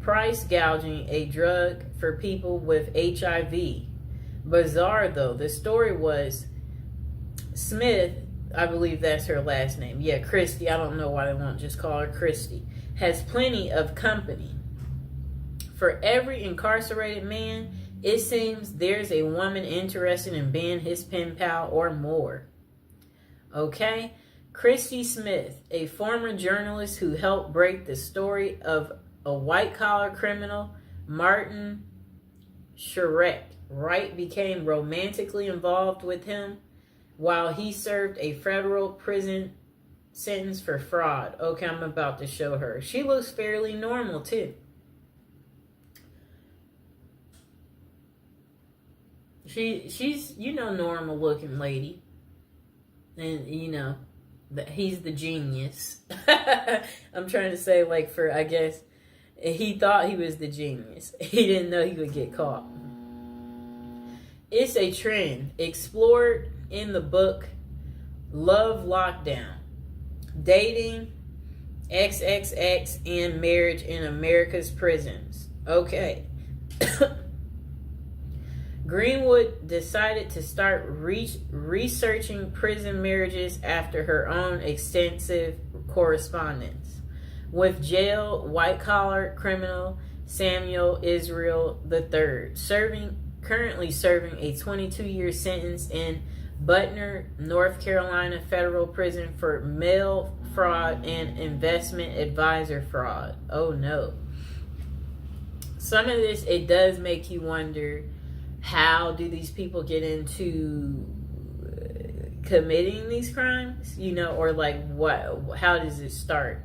price gouging a drug for people with HIV. Bizarre though, the story was Smith, I believe that's her last name. Yeah, Christy. I don't know why they won't just call her Christy. Has plenty of company. For every incarcerated man, it seems there's a woman interested in being his pen pal or more. Okay? Christy Smith, a former journalist who helped break the story of a white-collar criminal, Martin Shkreli. Wright became romantically involved with him while he served a federal prison sentence for fraud. Okay, I'm about to show her. She looks fairly normal, too. She's, normal looking lady. And, he's the genius. I'm trying to say, I guess, he thought he was the genius. He didn't know he would get caught. It's a trend explored in the book Love Lockdown, Dating, XXX, and Marriage in America's Prisons. Okay. Greenwood decided to start researching prison marriages after her own extensive correspondence with jail white-collar criminal Samuel Israel III, currently serving a 22-year sentence in Butner, North Carolina federal prison for mail fraud and investment advisor fraud. Oh no. Some of this, it does make you wonder, how do these people get into committing these crimes? Or what? How does it start?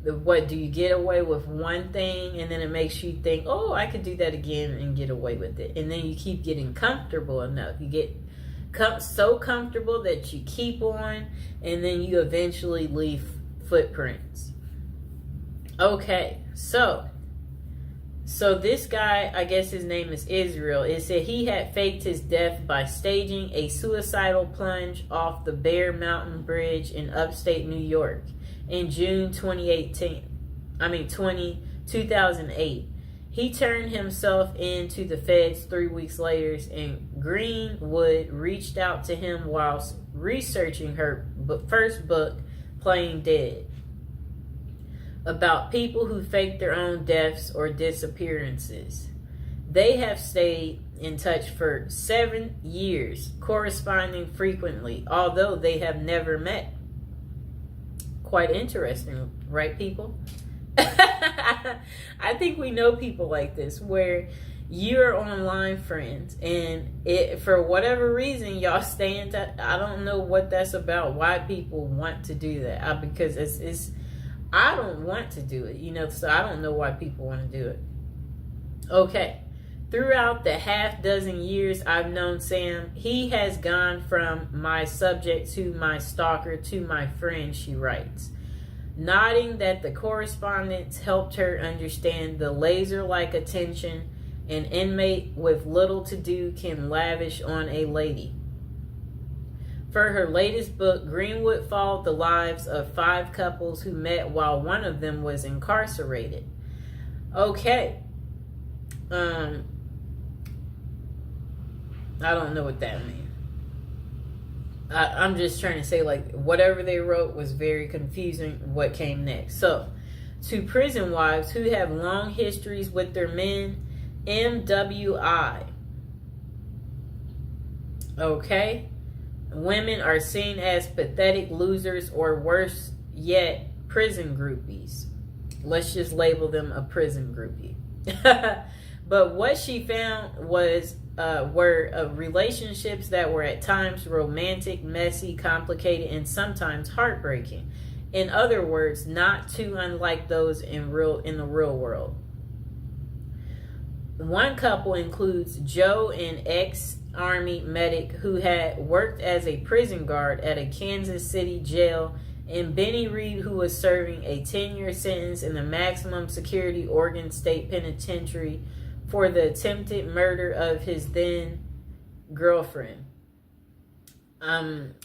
What do you get away with one thing and then it makes you think, oh, I could do that again and get away with it, and then you keep getting comfortable enough. You get so comfortable that you keep on, and then you eventually leave footprints. Okay, so this guy, I guess his name is Israel, it said he had faked his death by staging a suicidal plunge off the Bear Mountain Bridge in upstate New York in June 2008. He turned himself in to the feds 3 weeks later, and Greenwood reached out to him whilst researching her first book, Playing Dead, about people who fake their own deaths or disappearances. They have stayed in touch for 7 years, corresponding frequently, although they have never met. Quite interesting, right, people? I think we know people like this, where you're online friends, and for whatever reason, y'all stay in touch. I don't know what that's about, why people want to do that. Because it's I don't want to do it, so I don't know why people want to do it. Okay. Throughout the half dozen years I've known Sam, he has gone from my subject to my stalker to my friend, she writes, nodding that the correspondence helped her understand the laser-like attention an inmate with little to do can lavish on a lady. For her latest book, Greenwood followed the lives of 5 couples who met while one of them was incarcerated. Okay. I don't know what that means. I'm just trying to say, whatever they wrote was very confusing what came next. So, to prison wives who have long histories with their men, MWI. Okay? Women are seen as pathetic losers, or worse yet, prison groupies. Let's just label them a prison groupie. But what she found were relationships that were at times romantic, messy, complicated, and sometimes heartbreaking. In other words, not too unlike those in the real world. One couple includes Joe, an ex-Army medic who had worked as a prison guard at a Kansas City jail, and Benny Reed, who was serving a 10-year sentence in the maximum security Oregon State Penitentiary for the attempted murder of his then girlfriend.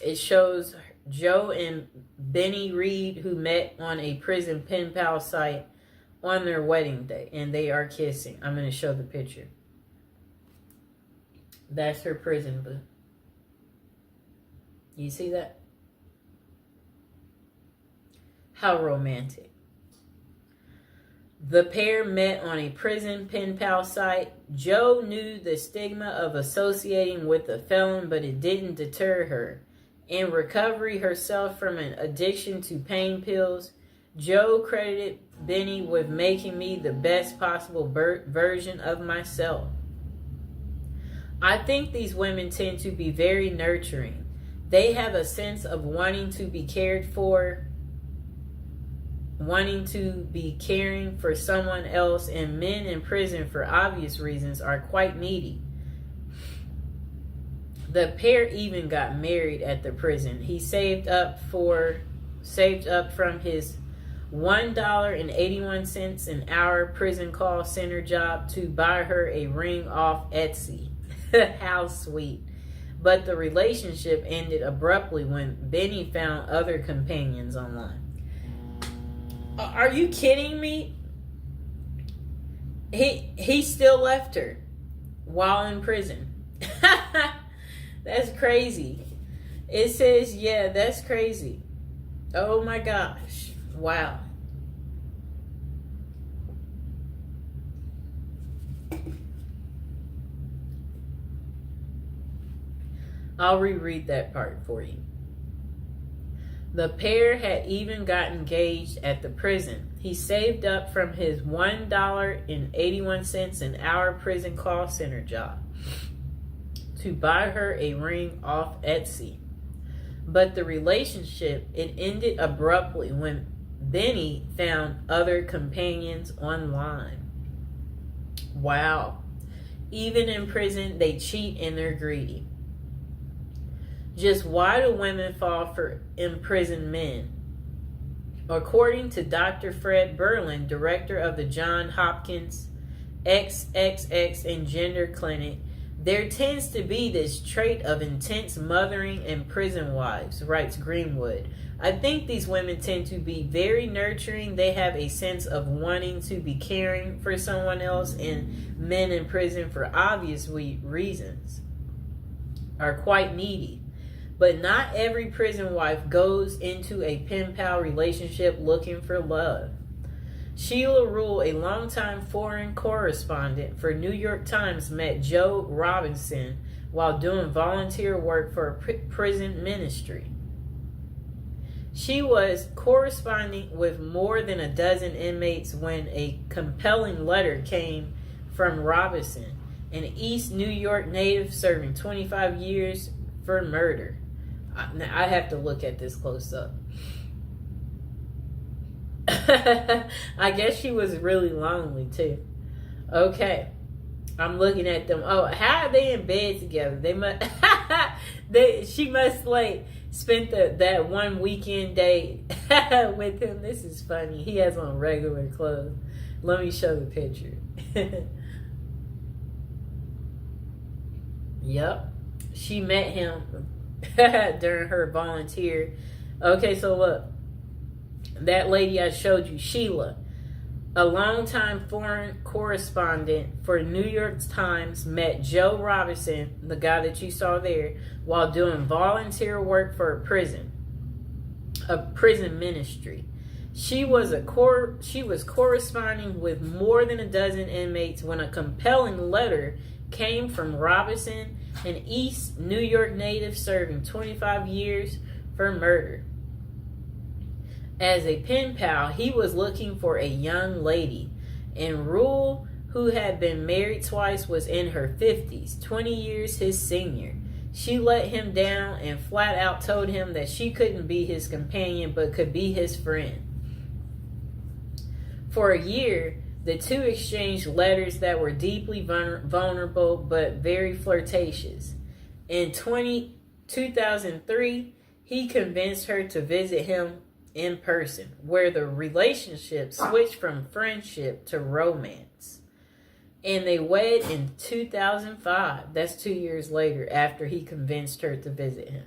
It shows Joe and Benny Reed, who met on a prison pen pal site on their wedding day, and they are kissing. I'm going to show the picture. That's her prison boo. You see that? How romantic. The pair met on a prison pen pal site. Joe knew the stigma of associating with a felon, but it didn't deter her. In recovery herself from an addiction to pain pills, Joe credited Benny with making me the best possible version of myself. I think these women tend to be very nurturing. They have a sense of wanting to be cared for, wanting to be caring for someone else, and men in prison, for obvious reasons, are quite needy. The pair even got married at the prison. He saved up from his $1.81 an hour prison call center job to buy her a ring off Etsy. How sweet. But the relationship ended abruptly when Benny found other companions online. Are you kidding me? He still left her while in prison. That's crazy. It says, yeah, that's crazy. Oh my gosh. Wow. I'll reread that part for you. The pair had even got engaged at the prison. He saved up from his $1.81 an hour prison call center job to buy her a ring off Etsy. But the relationship, it ended abruptly when Benny found other companions online. Wow. Even in prison, they cheat and they're greedy. Just why do women fall for imprisoned men? According to Dr. Fred Berlin, director of the Johns Hopkins XXX and Gender Clinic, there tends to be this trait of intense mothering in prison wives, writes Greenwood. I think these women tend to be very nurturing. They have a sense of wanting to be caring for someone else, and men in prison, for obvious reasons, are quite needy. But not every prison wife goes into a pen pal relationship looking for love. Sheila Rule, a longtime foreign correspondent for New York Times, met Joe Robinson while doing volunteer work for a prison ministry. She was corresponding with more than a dozen inmates when a compelling letter came from Robinson, an East New York native serving 25 years for murder. Now, I have to look at this close up. I guess she was really lonely too. Okay. I'm looking at them. Oh, how are they in bed together? They must she must like spent that one weekend day with him. This is funny. He has on regular clothes. Let me show the picture. Yep. She met him during her volunteer. Okay, so look. That lady I showed you, Sheila, a longtime foreign correspondent for New York Times, met Joe Robinson, the guy that you saw there, while doing volunteer work for a prison ministry. She was corresponding with more than a dozen inmates when a compelling letter came from Robinson, an East New York native serving 25 years for murder. As a pen pal, he was looking for a young lady, and Rule, who had been married twice, was in her 50s, 20 years his senior. She let him down and flat out told him that she couldn't be his companion but could be his friend. For a year, the two exchanged letters that were deeply vulnerable but very flirtatious. In 2003, he convinced her to visit him in person, where the relationship switched from friendship to romance. And they wed in 2005. That's 2 years later, after he convinced her to visit him.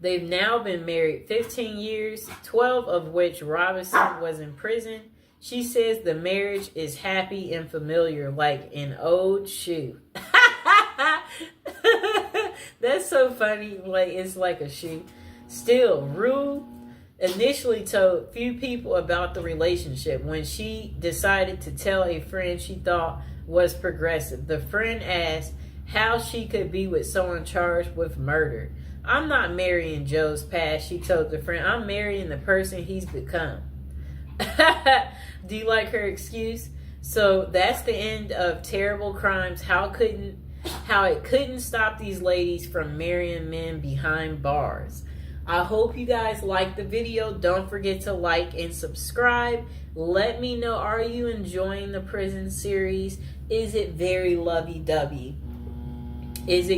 They've now been married 15 years, 12 of which Robinson was in prison. She says the marriage is happy and familiar, like an old shoe. That's so funny. Like, it's like a shoe. Still, Rue initially told few people about the relationship. When she decided to tell a friend she thought was progressive, the friend asked how she could be with someone charged with murder. I'm not marrying Joe's past, she told the friend. I'm marrying the person he's become. Do you like her excuse? So that's the end of Terrible Crimes. How it couldn't stop these ladies from marrying men behind bars. I hope you guys liked the video. Don't forget to like and subscribe. Let me know, are you enjoying the prison series? Is it very lovey-dovey? Is it